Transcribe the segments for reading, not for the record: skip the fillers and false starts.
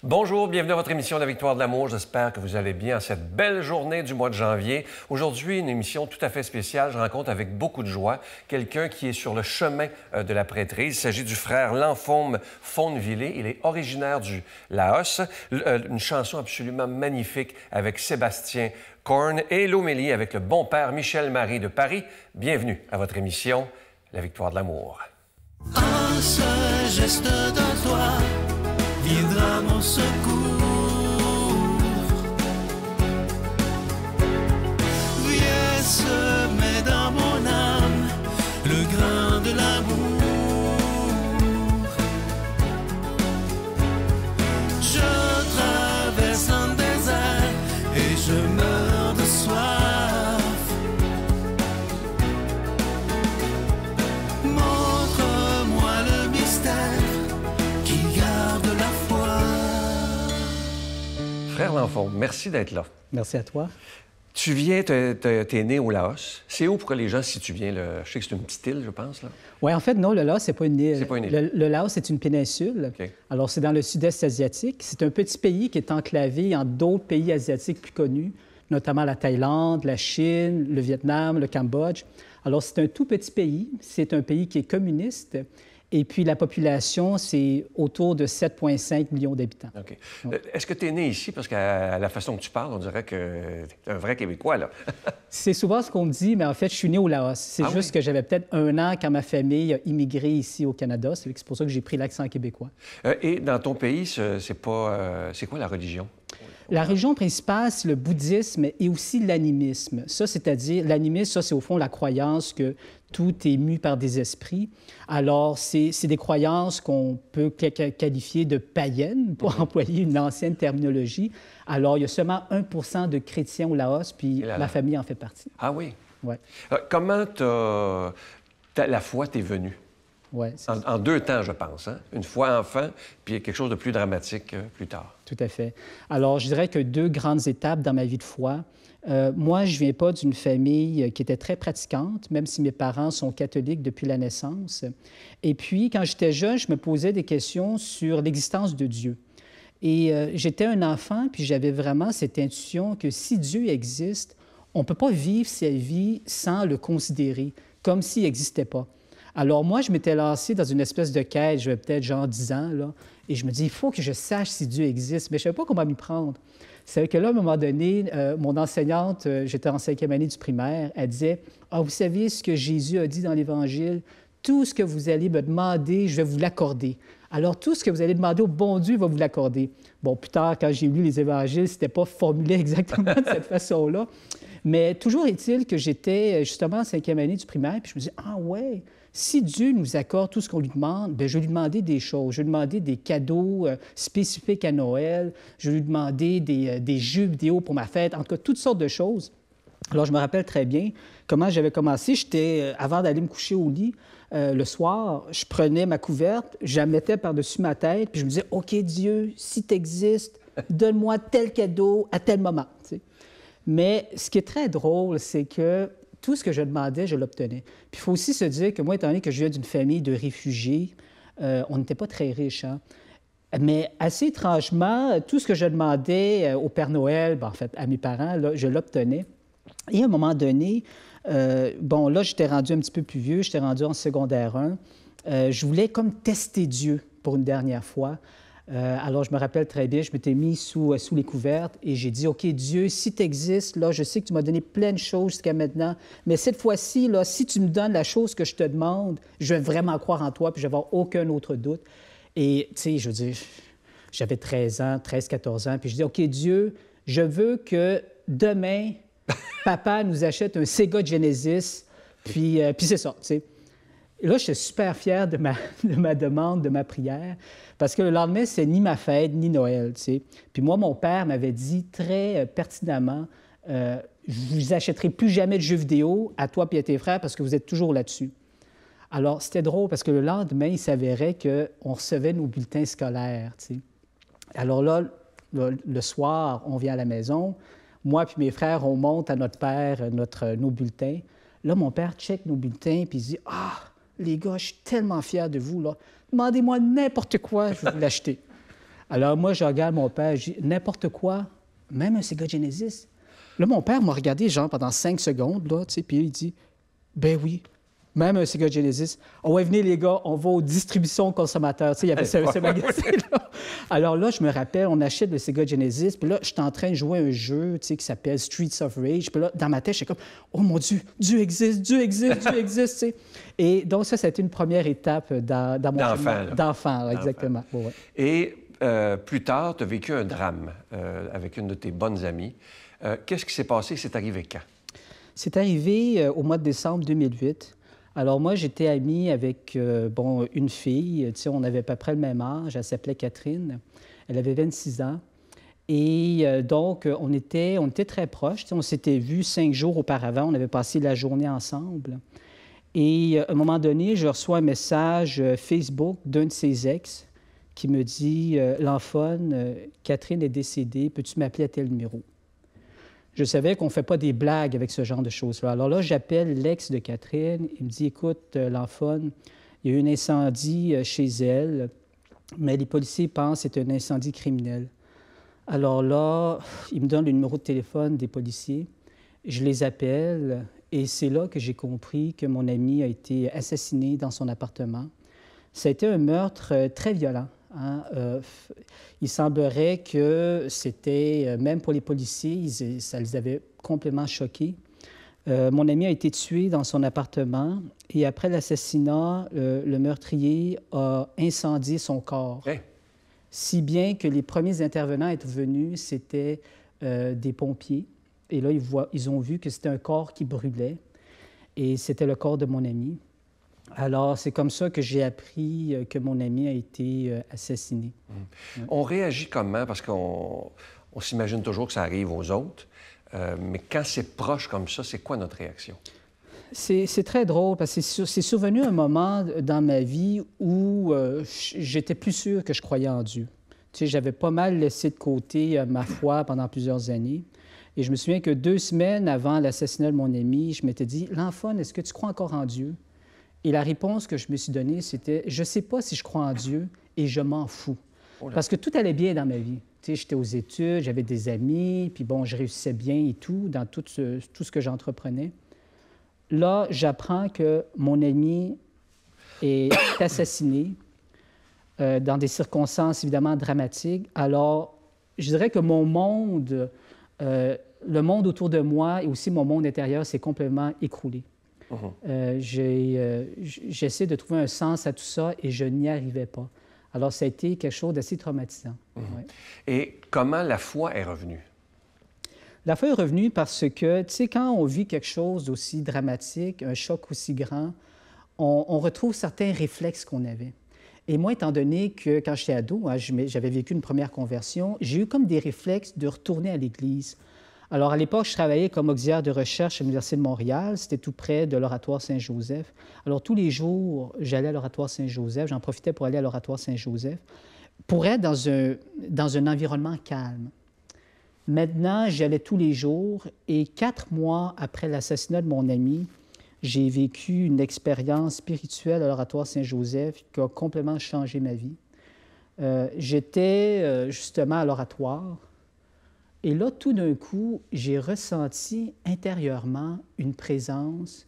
Bonjour, bienvenue à votre émission La Victoire de l'amour. J'espère que vous allez bien en cette belle journée du mois de janvier. Aujourd'hui, une émission tout à fait spéciale. Je rencontre avec beaucoup de joie quelqu'un qui est sur le chemin de la prêtrise. Il s'agit du frère Lanfaume Faunevillé. Il est originaire du Laos. Une chanson absolument magnifique avec Sébastien Korn et l'homélie avec le bon père Michel-Marie de Paris. Bienvenue à votre émission La Victoire de l'amour. Un seul geste de toi viendra mon secours. Viens semer dans mon âme le grain de l'amour. Je traverse un désert et je meurs de soif. Montre-moi le mystère qui garde la foi. Frère Lanfaume, merci d'être là. Merci à toi. Tu viens, t'es né au Laos. C'est où pour que les gens se situent bien? Je sais que c'est une petite île, je pense. Là. Oui, en fait, non, le Laos, c'est pas une île. C'est pas une île. Le Laos, c'est une péninsule. OK. Alors, c'est dans le sud-est asiatique. C'est un petit pays qui est enclavé en d'autres pays asiatiques plus connus, notamment la Thaïlande, la Chine, le Vietnam, le Cambodge. Alors, c'est un tout petit pays. C'est un pays qui est communiste. Et puis, la population, c'est autour de 7,5 millions d'habitants. OK. Est-ce que tu es né ici? Parce qu'à la façon que tu parles, on dirait que tu es un vrai Québécois, là. C'est souvent ce qu'on me dit, mais en fait, je suis né au Laos. C'est juste que j'avais peut-être 1 an quand ma famille a immigré ici au Canada. C'est pour ça que j'ai pris l'accent québécois. Et dans ton pays, c'est quoi la religion? La religion principale, c'est le bouddhisme et aussi l'animisme. Ça, c'est-à-dire, l'animisme, ça, c'est au fond la croyance que tout est mu par des esprits. Alors, c'est des croyances qu'on peut qualifier de païennes, pour employer une ancienne terminologie. Alors, il y a seulement 1 % de chrétiens au Laos, puis ma famille en fait partie. Ah oui? Oui. Comment la foi t'est venue? Ouais, en 2 temps, je pense. Hein? Une fois enfant, puis quelque chose de plus dramatique plus tard. Tout à fait. Alors, je dirais que 2 grandes étapes dans ma vie de foi. Moi, je ne viens pas d'une famille qui était très pratiquante, même si mes parents sont catholiques depuis la naissance. Et puis, quand j'étais jeune, je me posais des questions sur l'existence de Dieu. Et j'étais un enfant, puis j'avais vraiment cette intuition que si Dieu existe, on ne peut pas vivre sa vie sans le considérer, comme s'il n'existait pas. Alors moi, je m'étais lancé dans une espèce de quête, j'avais peut-être genre 10 ans, là, et je me dis, il faut que je sache si Dieu existe, mais je ne savais pas comment m'y prendre. C'est que là, à un moment donné, mon enseignante, j'étais en 5e année du primaire, elle disait, « Ah, vous savez ce que Jésus a dit dans l'Évangile? Tout ce que vous allez me demander, je vais vous l'accorder. Alors, tout ce que vous allez demander au bon Dieu, il va vous l'accorder. » Bon, plus tard, quand j'ai lu les Évangiles, c'était pas formulé exactement de cette façon-là. Mais toujours est-il que j'étais justement en 5e année du primaire, puis je me disais, « Ah ouais, si Dieu nous accorde tout ce qu'on lui demande, bien, je vais lui demander des choses. Je vais lui demander des cadeaux spécifiques à Noël. Je vais lui demander des jeux vidéo pour ma fête. En tout cas, toutes sortes de choses. » Alors, je me rappelle très bien comment j'avais commencé. Avant d'aller me coucher au lit, le soir, je prenais ma couverte, je la mettais par-dessus ma tête, puis je me disais, « OK, Dieu, si tu existes, donne-moi tel cadeau à tel moment. » Mais ce qui est très drôle, c'est que tout ce que je demandais, je l'obtenais. Puis il faut aussi se dire que moi, étant donné que je viens d'une famille de réfugiés, on n'était pas très riches, hein? Mais assez étrangement, tout ce que je demandais au Père Noël, en fait, à mes parents, là, je l'obtenais. Et à un moment donné, là, j'étais rendu un petit peu plus vieux, j'étais rendu en secondaire 1. Je voulais comme tester Dieu pour une dernière fois. Alors, je me rappelle très bien, je m'étais mis sous les couvertes et j'ai dit, « OK, Dieu, si tu existes, là, je sais que tu m'as donné plein de choses jusqu'à maintenant, mais cette fois-ci, là, si tu me donnes la chose que je te demande, je vais vraiment croire en toi puis je vais avoir aucun autre doute. » Et, tu sais, je veux dire, j'avais 13 ans, 13-14 ans, puis je dis, « OK, Dieu, je veux que demain, papa nous achète un Sega Genesis, puis c'est ça, tu sais. » Et là, j'étais super fier de ma demande, de ma prière, parce que le lendemain, c'est ni ma fête, ni Noël, tu sais. Puis moi, mon père m'avait dit très pertinemment, « Je vous achèterai plus jamais de jeux vidéo, à toi et à tes frères, parce que vous êtes toujours là-dessus. » Alors, c'était drôle, parce que le lendemain, il s'avérait qu'on recevait nos bulletins scolaires, tu sais. Alors là, le soir, on vient à la maison. Moi puis mes frères, on monte à notre père nos bulletins. Là, mon père check nos bulletins, puis il dit « Ah! Les gars, je suis tellement fier de vous, là. Demandez-moi n'importe quoi, je vais vous l'acheter. » Alors, moi, je regarde mon père, je dis n'importe quoi, même un Sega Genesis. Là, mon père m'a regardé, genre, pendant 5 secondes, là, tu sais, puis il dit ben oui, même un Sega Genesis. On va venir, les gars, on va aux distributions consommateurs. Tu sais, il y avait ce magasin-là. Alors là, je me rappelle, on achète le Sega Genesis, puis là, je suis en train de jouer un jeu, tu sais, qui s'appelle Streets of Rage. Puis là, dans ma tête, je suis comme, oh mon Dieu, Dieu existe, Dieu existe, Dieu existe, tu sais. Et donc, ça a été une première étape dans mon d'enfant, exactement. Bon, ouais. Et plus tard, tu as vécu un drame avec une de tes bonnes amies. Qu'est-ce qui s'est passé? C'est arrivé quand? C'est arrivé au mois de décembre 2008. Alors moi, j'étais ami avec une fille. Tu sais, on avait à peu près le même âge. Elle s'appelait Catherine. Elle avait 26 ans. Et donc, on était très proches. Tu sais, on s'était vus 5 jours auparavant. On avait passé la journée ensemble. Et à un moment donné, je reçois un message Facebook d'un de ses ex qui me dit « L'enfone, Catherine est décédée. Peux-tu m'appeler à tel numéro? » Je savais qu'on ne fait pas des blagues avec ce genre de choses-là. Alors là, j'appelle l'ex de Catherine. Il me dit, écoute, l'enfone, il y a eu un incendie chez elle, mais les policiers pensent que c'est un incendie criminel. Alors là, il me donne le numéro de téléphone des policiers. Je les appelle et c'est là que j'ai compris que mon ami a été assassiné dans son appartement. Ça a été un meurtre très violent. Hein? Il semblerait que c'était, même pour les policiers, ça les avait complètement choqués. Mon ami a été tué dans son appartement et après l'assassinat, le meurtrier a incendié son corps. Hey. Si bien que les premiers intervenants à être venus, c'était des pompiers. Et là, ils ont vu que c'était un corps qui brûlait et c'était le corps de mon ami. Alors, c'est comme ça que j'ai appris que mon ami a été assassiné. Ouais. On réagit comment? Parce qu'on s'imagine toujours que ça arrive aux autres. Mais quand c'est proche comme ça, c'est quoi notre réaction? C'est très drôle parce que c'est survenu un moment dans ma vie où j'étais plus sûr que je croyais en Dieu. Tu sais, j'avais pas mal laissé de côté ma foi pendant plusieurs années. Et je me souviens que 2 semaines avant l'assassinat de mon ami, je m'étais dit « L'enfant, est-ce que tu crois encore en Dieu? » Et la réponse que je me suis donnée, c'était « Je ne sais pas si je crois en Dieu et je m'en fous. » Parce que tout allait bien dans ma vie. Tu sais, j'étais aux études, j'avais des amis, puis bon, je réussissais bien et tout dans tout ce que j'entreprenais. Là, j'apprends que mon ami est assassiné dans des circonstances évidemment dramatiques. Alors, je dirais que mon monde, le monde autour de moi et aussi mon monde intérieur s'est complètement écroulé. J'essaie de trouver un sens à tout ça et je n'y arrivais pas. Alors, ça a été quelque chose d'assez traumatisant. Ouais. Et comment la foi est revenue? La foi est revenue parce que, tu sais, quand on vit quelque chose d'aussi dramatique, un choc aussi grand, on retrouve certains réflexes qu'on avait. Et moi, étant donné que quand j'étais ado, hein, j'avais vécu une première conversion, j'ai eu comme des réflexes de retourner à l'Église. Alors, à l'époque, je travaillais comme auxiliaire de recherche à l'Université de Montréal. C'était tout près de l'Oratoire Saint-Joseph. Alors, tous les jours, j'allais à l'Oratoire Saint-Joseph. J'en profitais pour aller à l'Oratoire Saint-Joseph pour être dans un environnement calme. Maintenant, j'y allais tous les jours et 4 mois après l'assassinat de mon ami, j'ai vécu une expérience spirituelle à l'Oratoire Saint-Joseph qui a complètement changé ma vie. J'étais justement à l'Oratoire. Et là, tout d'un coup, j'ai ressenti intérieurement une présence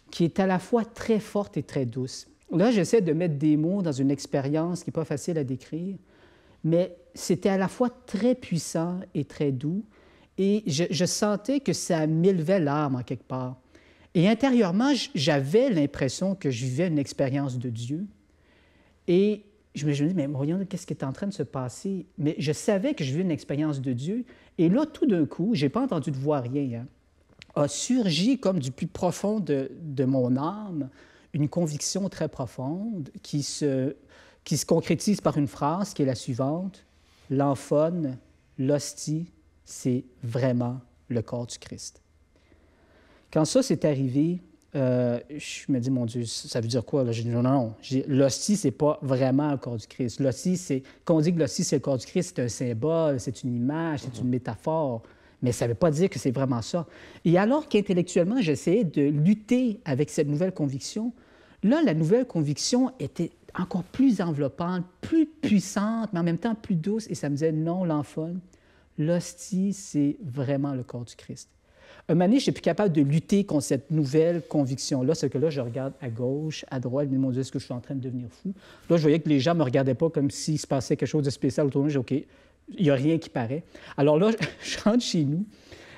qui est à la fois très forte et très douce. Là, j'essaie de mettre des mots dans une expérience qui n'est pas facile à décrire, mais c'était à la fois très puissant et très doux, et je sentais que ça m'élevait l'âme en quelque part. Et intérieurement, j'avais l'impression que je vivais une expérience de Dieu, et je me dis, mais voyons, qu'est-ce qui est en train de se passer? Mais je savais que je vivais une expérience de Dieu. Et là, tout d'un coup, je n'ai pas entendu de voix, rien, hein, a surgi comme du plus profond de mon âme une conviction très profonde qui se concrétise par une phrase qui est la suivante. L'enfone, l'hostie, c'est vraiment le corps du Christ. Quand ça s'est arrivé, je me dis, mon Dieu, ça veut dire quoi? Là? Je dis, non. L'hostie, c'est pas vraiment le corps du Christ. L'hostie, c'est... Quand on dit que l'hostie, c'est le corps du Christ, c'est un symbole, c'est une image, c'est une métaphore. Mais ça ne veut pas dire que c'est vraiment ça. Et alors qu'intellectuellement, j'essayais de lutter avec cette nouvelle conviction, là, la nouvelle conviction était encore plus enveloppante, plus puissante, mais en même temps plus douce. Et ça me disait, non, l'enfant, l'hostie, c'est vraiment le corps du Christ. Un moment donné, je n'étais plus capable de lutter contre cette nouvelle conviction-là. C'est que là, je regarde à gauche, à droite, mais mon Dieu, est-ce que je suis en train de devenir fou? Là, je voyais que les gens ne me regardaient pas comme s'il se passait quelque chose de spécial autour de moi. Je dis, OK, il n'y a rien qui paraît. Alors là, je rentre chez nous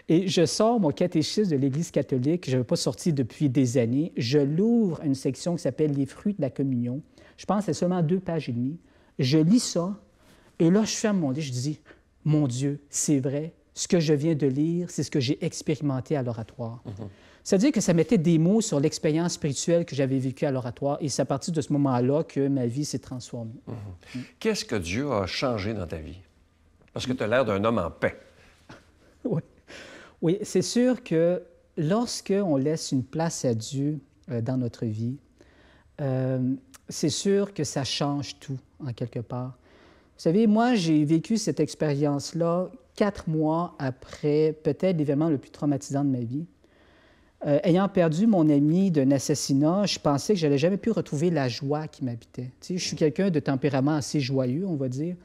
et je sors mon catéchisme de l'Église catholique, que je n'avais pas sorti depuis des années. Je l'ouvre à une section qui s'appelle « Les fruits de la communion ». Je pense que c'est seulement 2 pages et demie. Je lis ça et là, je ferme mon livre, je dis, mon Dieu, c'est vrai. Ce que je viens de lire, c'est ce que j'ai expérimenté à l'oratoire. C'est-à-dire que ça mettait des mots sur l'expérience spirituelle que j'avais vécue à l'oratoire et c'est à partir de ce moment-là que ma vie s'est transformée. Qu'est-ce que Dieu a changé dans ta vie? Parce que tu as l'air d'un homme en paix. Oui. Oui, c'est sûr que lorsqu'on laisse une place à Dieu dans notre vie, c'est sûr que ça change tout, en quelque part. Vous savez, moi, j'ai vécu cette expérience-là 4 mois après peut-être l'événement le plus traumatisant de ma vie. Ayant perdu mon ami d'un assassinat, je pensais que je n'allais jamais plus retrouver la joie qui m'habitait. Tu sais, je suis quelqu'un de tempérament assez joyeux, on va dire.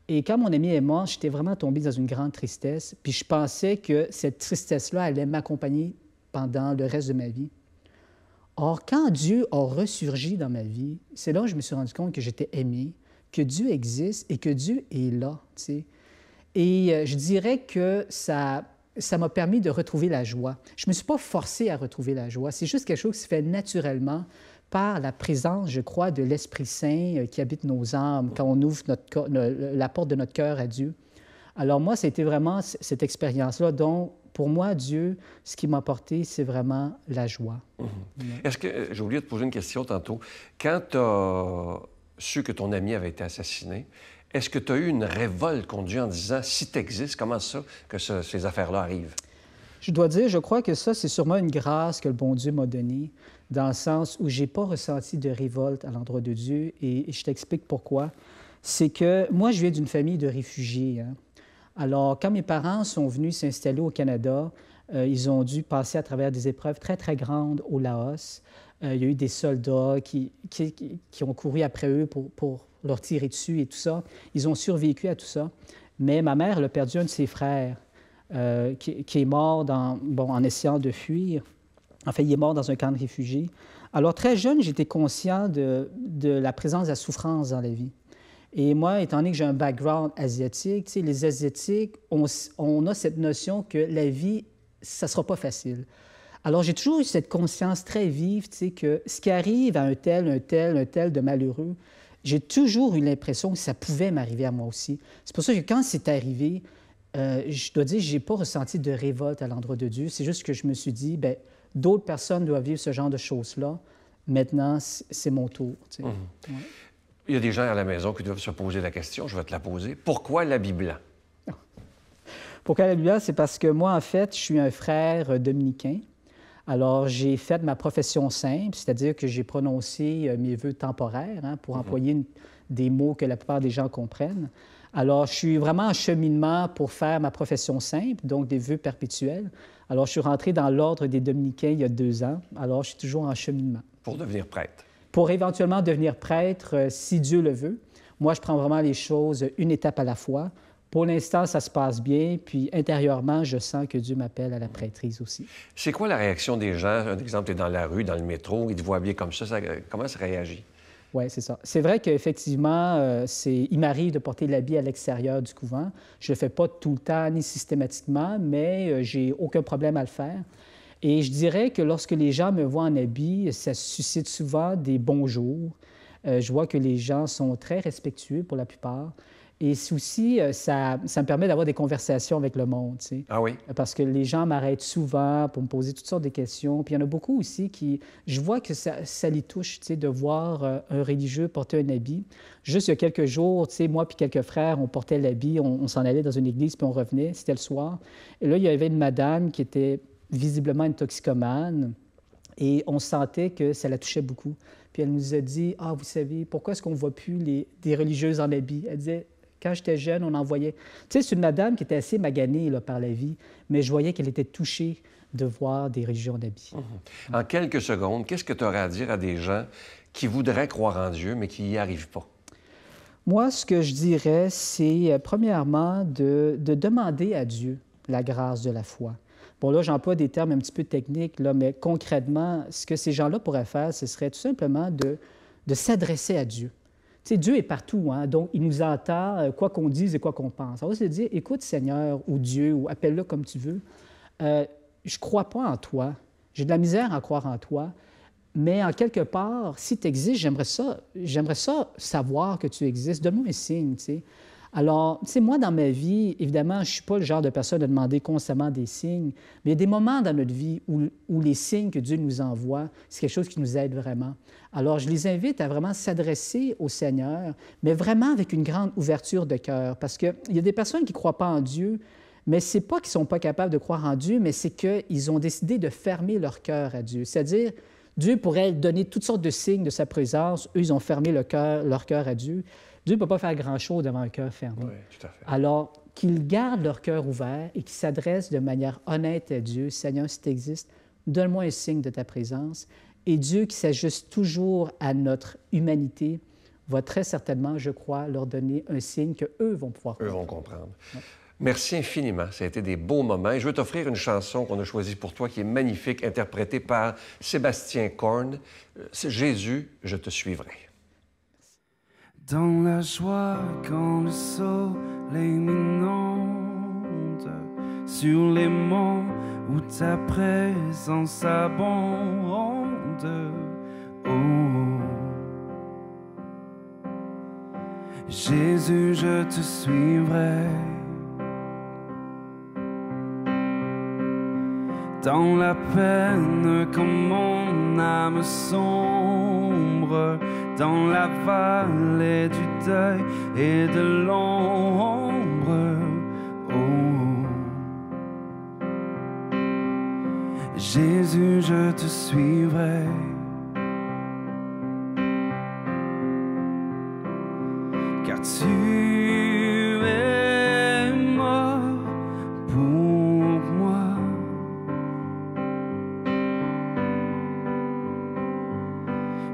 Et quand mon ami est mort, j'étais vraiment tombé dans une grande tristesse. Puis je pensais que cette tristesse-là allait m'accompagner pendant le reste de ma vie. Or, quand Dieu a ressurgi dans ma vie, c'est là que je me suis rendu compte que j'étais aimé, que Dieu existe et que Dieu est là, tu sais. Et je dirais que ça m'a permis de retrouver la joie. Je ne me suis pas forcé à retrouver la joie. C'est juste quelque chose qui se fait naturellement par la présence, je crois, de l'Esprit Saint qui habite nos âmes quand on ouvre la porte de notre cœur à Dieu. Alors moi, c'était vraiment cette expérience-là. Donc, pour moi, Dieu, ce qui m'a apporté, c'est vraiment la joie. Est-ce que, j'ai oublié de te poser une question tantôt, quand tu as su que ton ami avait été assassiné, est-ce que tu as eu une révolte contre Dieu en disant, si tu existes, comment ça que ces affaires-là arrivent? Je dois dire, je crois que ça, c'est sûrement une grâce que le bon Dieu m'a donnée, dans le sens où je n'ai pas ressenti de révolte à l'endroit de Dieu, et je t'explique pourquoi. C'est que moi, je viens d'une famille de réfugiés. Hein. Alors, quand mes parents sont venus s'installer au Canada, ils ont dû passer à travers des épreuves très, très grandes au Laos. Il y a eu des soldats qui ont couru après eux pour leur tirer dessus et tout ça. Ils ont survécu à tout ça. Mais ma mère, elle a perdu un de ses frères qui est mort en essayant de fuir. En fait, il est mort dans un camp de réfugiés. Alors, très jeune, j'étais conscient de la présence de la souffrance dans la vie. Et moi, étant donné que j'ai un background asiatique, tu sais, les Asiatiques, on a cette notion que la vie, ça ne sera pas facile. Alors, j'ai toujours eu cette conscience très vive, tu sais, que ce qui arrive à un tel de malheureux, j'ai toujours eu l'impression que ça pouvait m'arriver à moi aussi. C'est pour ça que quand c'est arrivé, je dois dire, je n'ai pas ressenti de révolte à l'endroit de Dieu. C'est juste que je me suis dit, bien, d'autres personnes doivent vivre ce genre de choses-là. Maintenant, c'est mon tour. Tu sais. Ouais. Il y a des gens à la maison qui doivent se poser la question, je vais te la poser. Pourquoi l'habit blanc? Pourquoi l'habit blanc? C'est parce que moi, en fait, je suis un frère dominicain. Alors, j'ai fait ma profession simple, c'est-à-dire que j'ai prononcé mes vœux temporaires pour employer des mots que la plupart des gens comprennent. Alors, je suis vraiment en cheminement pour faire ma profession simple, donc des vœux perpétuels. Alors, je suis rentré dans l'ordre des Dominicains il y a 2 ans. Alors, je suis toujours en cheminement. Pour devenir prêtre? Pour éventuellement devenir prêtre, si Dieu le veut. Moi, je prends vraiment les choses une étape à la fois. Pour l'instant, ça se passe bien, puis intérieurement, je sens que Dieu m'appelle à la prêtrise aussi. C'est quoi la réaction des gens? Un exemple, tu es dans la rue, dans le métro, ils te voient habillé comme ça, comment ça réagit? Oui, c'est ça. C'est vrai qu'effectivement, il m'arrive de porter l'habit à l'extérieur du couvent. Je ne le fais pas tout le temps ni systématiquement, mais j'ai aucun problème à le faire. Et je dirais que lorsque les gens me voient en habit, ça suscite souvent des bonjours. Je vois que les gens sont très respectueux pour la plupart. Et aussi, ça me permet d'avoir des conversations avec le monde, tu sais. Ah oui? Parce que les gens m'arrêtent souvent pour me poser toutes sortes de questions. Puis il y en a beaucoup aussi qui... Je vois que ça les touche, tu sais, de voir un religieux porter un habit. Juste il y a quelques jours, tu sais, moi puis quelques frères, on portait l'habit, on s'en allait dans une église, puis on revenait, c'était le soir. Et là, il y avait une madame qui était visiblement une toxicomane, et on sentait que ça la touchait beaucoup. Puis elle nous a dit, « Ah, vous savez, pourquoi est-ce qu'on ne voit plus des religieuses en habit? » Elle disait... Quand j'étais jeune, on en voyait... Tu sais, c'est une madame qui était assez maganée là, par la vie, mais je voyais qu'elle était touchée de voir des religions d'habits. En quelques secondes, qu'est-ce que tu aurais à dire à des gens qui voudraient croire en Dieu, mais qui n'y arrivent pas? Moi, ce que je dirais, c'est premièrement de demander à Dieu la grâce de la foi. Bon, là, j'emploie des termes un petit peu techniques, là, mais concrètement, ce que ces gens-là pourraient faire, ce serait tout simplement de s'adresser à Dieu. Tu sais, Dieu est partout, hein? Donc il nous entend, quoi qu'on dise et quoi qu'on pense. On va se dire, écoute Seigneur, ou Dieu, ou appelle-le comme tu veux, je ne crois pas en toi, j'ai de la misère à croire en toi, mais en quelque part, si tu existes, j'aimerais ça savoir que tu existes. Donne-moi un signe, tu sais. Alors, tu sais, moi, dans ma vie, évidemment, je ne suis pas le genre de personne à demander constamment des signes, mais il y a des moments dans notre vie où les signes que Dieu nous envoie, c'est quelque chose qui nous aide vraiment. Alors, je les invite à vraiment s'adresser au Seigneur, mais vraiment avec une grande ouverture de cœur, parce qu'il y a des personnes qui ne croient pas en Dieu, mais ce n'est pas qu'ils ne sont pas capables de croire en Dieu, mais c'est qu'ils ont décidé de fermer leur cœur à Dieu. C'est-à-dire, Dieu pourrait donner toutes sortes de signes de sa présence. Eux, ils ont fermé leur cœur à Dieu. Dieu ne peut pas faire grand-chose devant un cœur fermé. Oui, tout à fait. Alors, qu'ils gardent leur cœur ouvert et qu'ils s'adressent de manière honnête à Dieu. Seigneur, si tu existes, donne-moi un signe de ta présence. Et Dieu, qui s'ajuste toujours à notre humanité, va très certainement, je crois, leur donner un signe qu'eux vont pouvoir comprendre. Eux vont comprendre. Ouais. Merci infiniment. Ça a été des beaux moments. Et je veux t'offrir une chanson qu'on a choisie pour toi qui est magnifique, interprétée par Sébastien Korn. C'est Jésus, je te suivrai. Dans la joie, quand le soleil m'inonde, sur les monts où ta présence abonde, oh, Jésus, je te suivrai. Dans la peine, quand mon âme sombre, dans la vallée du deuil et de l'ombre, oh, Jésus, je te suivrai. Car tu es mort pour moi.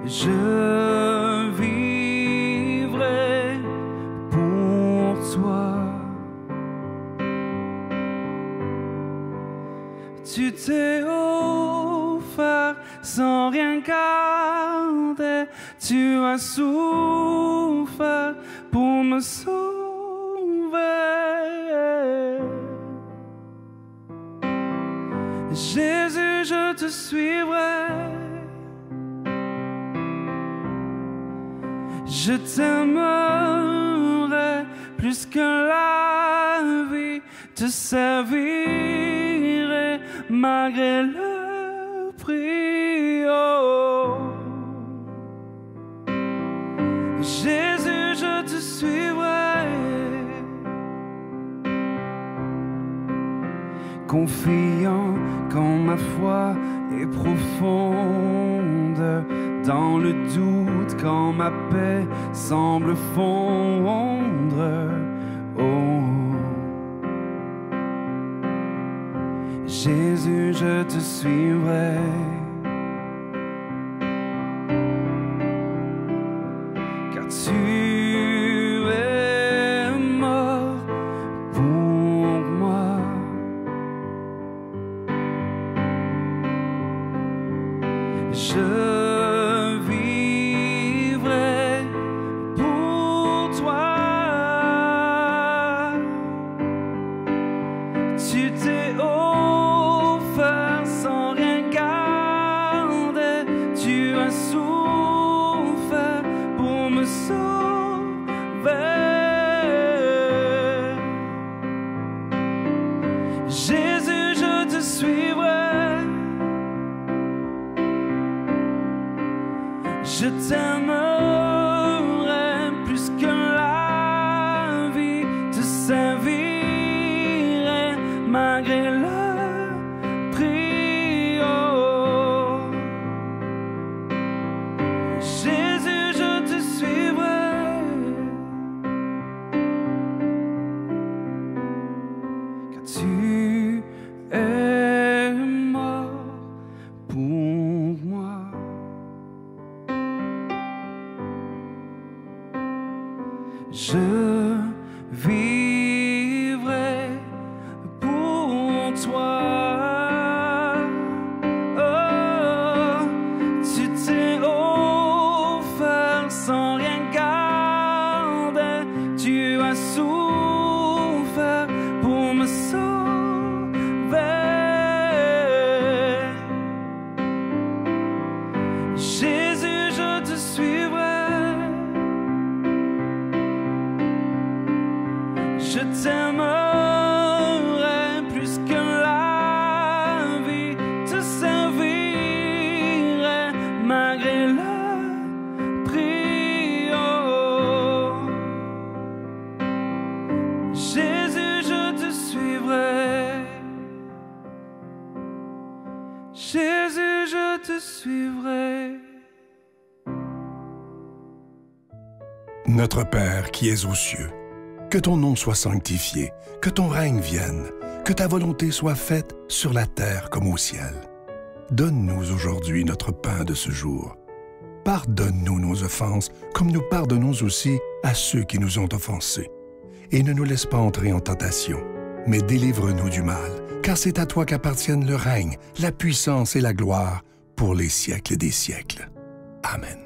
Je vivrai pour toi. Tu t'es offert sans rien garder. Tu as souffert pour me sauver. Jésus, je te suivrai. Je t'aimerai plus que la vie, te servirai malgré le prix. Oh. Jésus, je te suivrai. Confiant quand ma foi est profonde, dans le doute quand ma paix semble fondre, oh, Jésus, je te suivrai. Car tu es mort pour moi. Je vivrai pour toi. Tu t'es offert sans rien garder. vivrai pour toi. Oh, tu t'es offert sans rien garder, tu as souffert pour me sauver. Jésus, je te suivrai, je t'aimerai plus que la vie, te servirai malgré le prix. Oh, Jésus, je te suivrai. Jésus, je te suivrai. Notre Père qui es aux cieux, que ton nom soit sanctifié, que ton règne vienne, que ta volonté soit faite sur la terre comme au ciel. Donne-nous aujourd'hui notre pain de ce jour. Pardonne-nous nos offenses, comme nous pardonnons aussi à ceux qui nous ont offensés. Et ne nous laisse pas entrer en tentation, mais délivre-nous du mal, car c'est à toi qu'appartiennent le règne, la puissance et la gloire pour les siècles des siècles. Amen.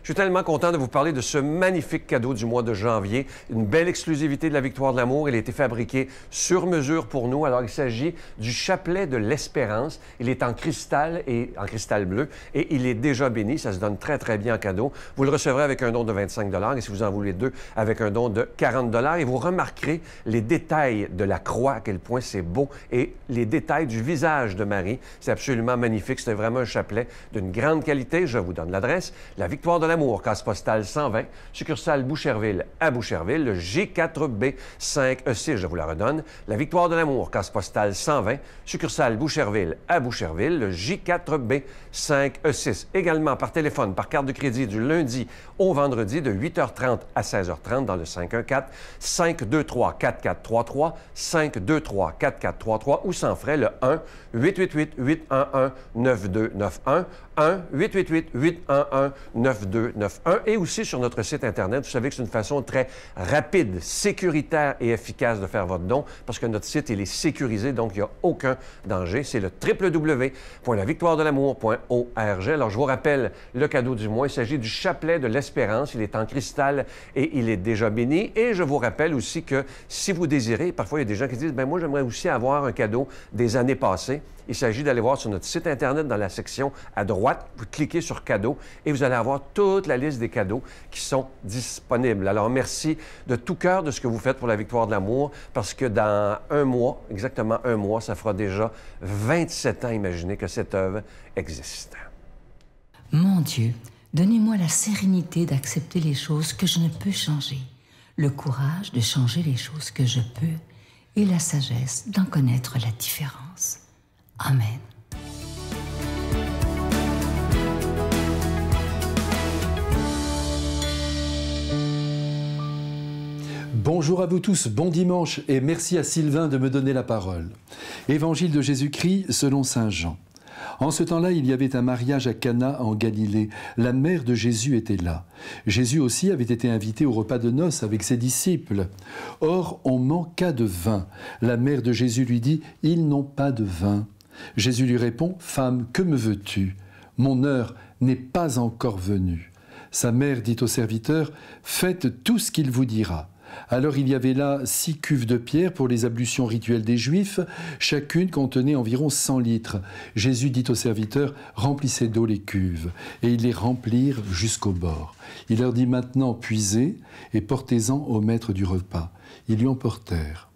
Je suis tellement content de vous parler de ce magnifique cadeau du mois de janvier, une belle exclusivité de la Victoire de l'amour. Il a été fabriqué sur mesure pour nous. Alors, il s'agit du chapelet de l'espérance. Il est en cristal et en cristal bleu et il est déjà béni. Ça se donne très, très bien en cadeau. Vous le recevrez avec un don de 25 $ et si vous en voulez deux, avec un don de 40 $. Et vous remarquerez les détails de la croix, à quel point c'est beau, et les détails du visage de Marie. C'est absolument magnifique. C'est vraiment un chapelet d'une grande qualité. Je vous donne l'adresse. La Victoire de l'amour, case postale 120, succursale Boucherville à Boucherville, le J4B 5E6, je vous la redonne. La Victoire de l'amour, case postale 120, succursale Boucherville à Boucherville, le J4B 5E6. Également par téléphone, par carte de crédit du lundi au vendredi de 8h30 à 16h30 dans le 514-523-4433, 523-4433 ou sans frais le 1-888-811-9291, 1-888-811-9291 et aussi sur notre site Internet. Vous savez que c'est une façon très rapide, sécuritaire et efficace de faire votre don parce que notre site, il est sécurisé, donc il n'y a aucun danger. C'est le www.lavictoiredelamour.org. Alors, je vous rappelle le cadeau du mois. Il s'agit du chapelet de l'espérance. Il est en cristal et il est déjà béni. Et je vous rappelle aussi que si vous désirez, parfois il y a des gens qui disent « Bien, moi, j'aimerais aussi avoir un cadeau des années passées ». Il s'agit d'aller voir sur notre site Internet dans la section à droite. Vous cliquez sur cadeaux et vous allez avoir toute la liste des cadeaux qui sont disponibles. Alors, merci de tout cœur de ce que vous faites pour la Victoire de l'amour parce que dans un mois, exactement un mois, ça fera déjà 27 ans, imaginez, que cette œuvre existe. Mon Dieu, donnez-moi la sérénité d'accepter les choses que je ne peux changer, le courage de changer les choses que je peux et la sagesse d'en connaître la différence. Amen. Bonjour à vous tous, bon dimanche et merci à Sylvain de me donner la parole. Évangile de Jésus-Christ selon saint Jean. En ce temps-là, il y avait un mariage à Cana en Galilée. La mère de Jésus était là. Jésus aussi avait été invité au repas de noces avec ses disciples. Or, on manqua de vin. La mère de Jésus lui dit « Ils n'ont pas de vin ». Jésus lui répond « Femme, que me veux-tu ? Mon heure n'est pas encore venue. » Sa mère dit au serviteur « Faites tout ce qu'il vous dira. » Alors il y avait là 6 cuves de pierre pour les ablutions rituelles des Juifs, chacune contenait environ 100 litres. Jésus dit au serviteur « Remplissez d'eau les cuves » et ils les remplirent jusqu'au bord. Il leur dit maintenant « Puisez et portez-en au maître du repas ». Ils lui en portèrent.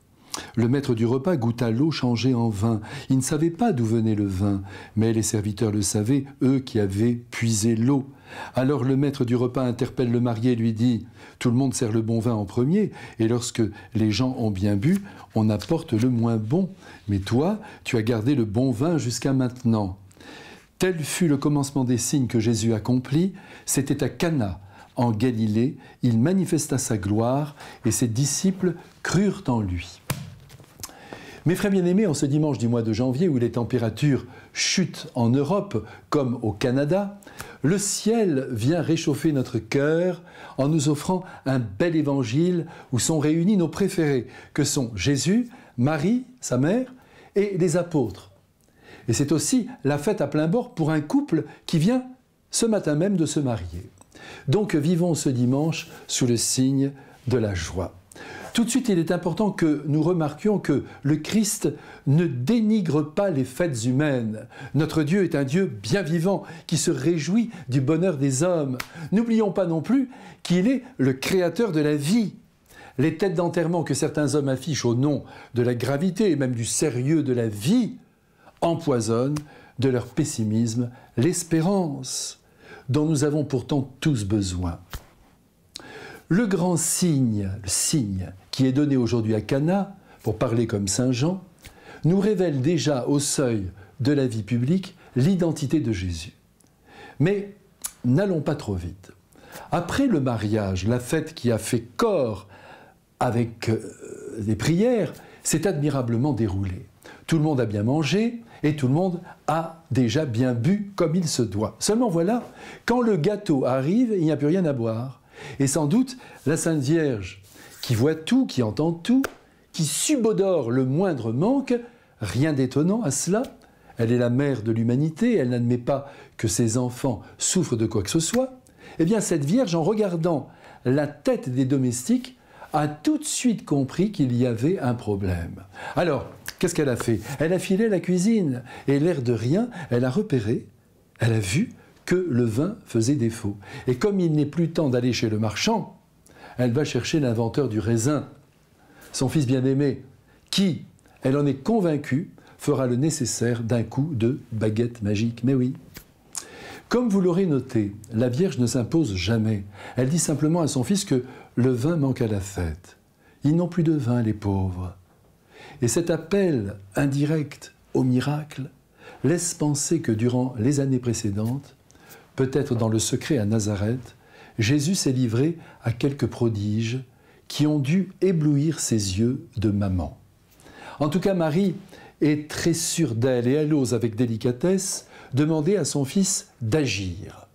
Le maître du repas goûta l'eau changée en vin. Il ne savait pas d'où venait le vin, mais les serviteurs le savaient, eux qui avaient puisé l'eau. Alors le maître du repas interpelle le marié et lui dit « Tout le monde sert le bon vin en premier, et lorsque les gens ont bien bu, on apporte le moins bon. Mais toi, tu as gardé le bon vin jusqu'à maintenant. » Tel fut le commencement des signes que Jésus accomplit. C'était à Cana, en Galilée. Il manifesta sa gloire, et ses disciples crurent en lui. Mes frères bien-aimés, en ce dimanche du mois de janvier où les températures chutent en Europe comme au Canada, le ciel vient réchauffer notre cœur en nous offrant un bel évangile où sont réunis nos préférés, que sont Jésus, Marie, sa mère, et les apôtres. Et c'est aussi la fête à plein bord pour un couple qui vient ce matin même de se marier. Donc vivons ce dimanche sous le signe de la joie. Tout de suite, il est important que nous remarquions que le Christ ne dénigre pas les fêtes humaines. Notre Dieu est un Dieu bien vivant qui se réjouit du bonheur des hommes. N'oublions pas non plus qu'il est le créateur de la vie. Les têtes d'enterrement que certains hommes affichent au nom de la gravité et même du sérieux de la vie empoisonnent de leur pessimisme l'espérance dont nous avons pourtant tous besoin. Le grand signe, le signe qui est donné aujourd'hui à Cana, pour parler comme Saint Jean, nous révèle déjà au seuil de la vie publique l'identité de Jésus. Mais n'allons pas trop vite. Après le mariage, la fête qui a fait corps avec des prières, s'est admirablement déroulée. Tout le monde a bien mangé et tout le monde a déjà bien bu comme il se doit. Seulement voilà, quand le gâteau arrive, il n'y a plus rien à boire. Et sans doute, la Sainte Vierge, qui voit tout, qui entend tout, qui subodore le moindre manque, rien d'étonnant à cela. Elle est la mère de l'humanité, elle n'admet pas que ses enfants souffrent de quoi que ce soit. Eh bien, cette Vierge, en regardant la tête des domestiques, a tout de suite compris qu'il y avait un problème. Alors, qu'est-ce qu'elle a fait? Elle a filé à la cuisine, et l'air de rien, elle a repéré, elle a vu que le vin faisait défaut. Et comme il n'est plus temps d'aller chez le marchand, elle va chercher l'inventeur du raisin, son fils bien-aimé, qui, elle en est convaincue, fera le nécessaire d'un coup de baguette magique. Mais oui. Comme vous l'aurez noté, la Vierge ne s'impose jamais. Elle dit simplement à son fils que le vin manque à la fête. Ils n'ont plus de vin, les pauvres. Et cet appel indirect au miracle laisse penser que durant les années précédentes, peut-être dans le secret à Nazareth, Jésus s'est livré à quelques prodiges qui ont dû éblouir ses yeux de maman. En tout cas, Marie est très sûre d'elle et elle ose avec délicatesse demander à son fils d'agir.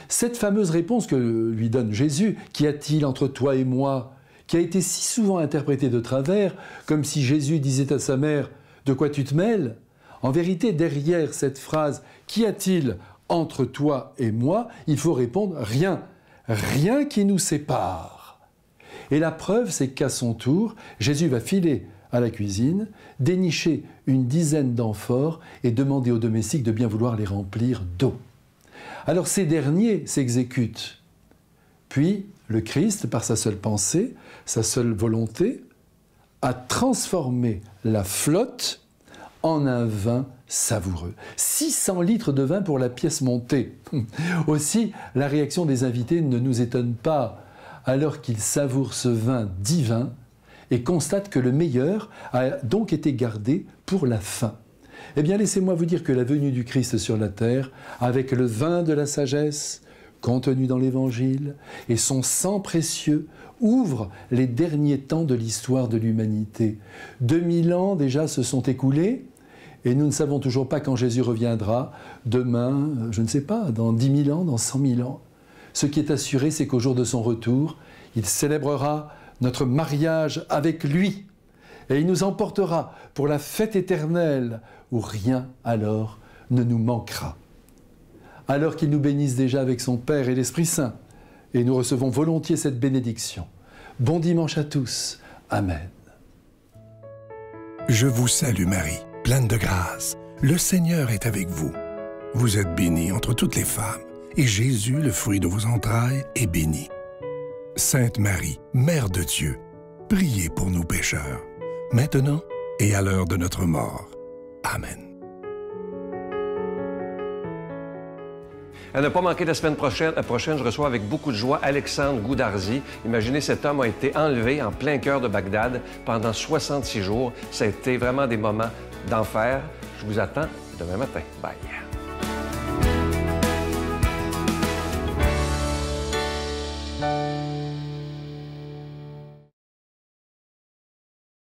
Cette fameuse réponse que lui donne Jésus, « Qu'y a-t-il entre toi et moi ?» qui a été si souvent interprétée de travers, comme si Jésus disait à sa mère « De quoi tu te mêles ?» En vérité, derrière cette phrase « Qu'y a-t-il entre toi et moi ?» il faut répondre « Rien, rien qui nous sépare. » Et la preuve, c'est qu'à son tour, Jésus va filer à la cuisine, dénicher une dizaine d'amphores et demander aux domestiques de bien vouloir les remplir d'eau. Alors ces derniers s'exécutent. Puis le Christ, par sa seule pensée, sa seule volonté, a transformé la flotte en un vin savoureux. 600 litres de vin pour la pièce montée. Aussi, la réaction des invités ne nous étonne pas, alors qu'ils savourent ce vin divin et constatent que le meilleur a donc été gardé pour la fin. Eh bien, laissez-moi vous dire que la venue du Christ sur la terre, avec le vin de la sagesse contenu dans l'Évangile et son sang précieux, ouvre les derniers temps de l'histoire de l'humanité. 2000 ans déjà se sont écoulés et nous ne savons toujours pas quand Jésus reviendra, demain, je ne sais pas, dans 10 000 ans, dans 100 000 ans. Ce qui est assuré, c'est qu'au jour de son retour, il célébrera notre mariage avec lui et il nous emportera pour la fête éternelle où rien alors ne nous manquera. Alors qu'il nous bénisse déjà avec son Père et l'Esprit Saint, et nous recevons volontiers cette bénédiction. Bon dimanche à tous. Amen. Je vous salue Marie, pleine de grâce. Le Seigneur est avec vous. Vous êtes bénie entre toutes les femmes, et Jésus, le fruit de vos entrailles, est béni. Sainte Marie, Mère de Dieu, priez pour nous pécheurs, maintenant et à l'heure de notre mort. Amen. À ne pas manquer la semaine prochaine, je reçois avec beaucoup de joie Alexandre Goudarzi. Imaginez, cet homme a été enlevé en plein cœur de Bagdad pendant 66 jours. Ça a été vraiment des moments d'enfer. Je vous attends demain matin. Bye.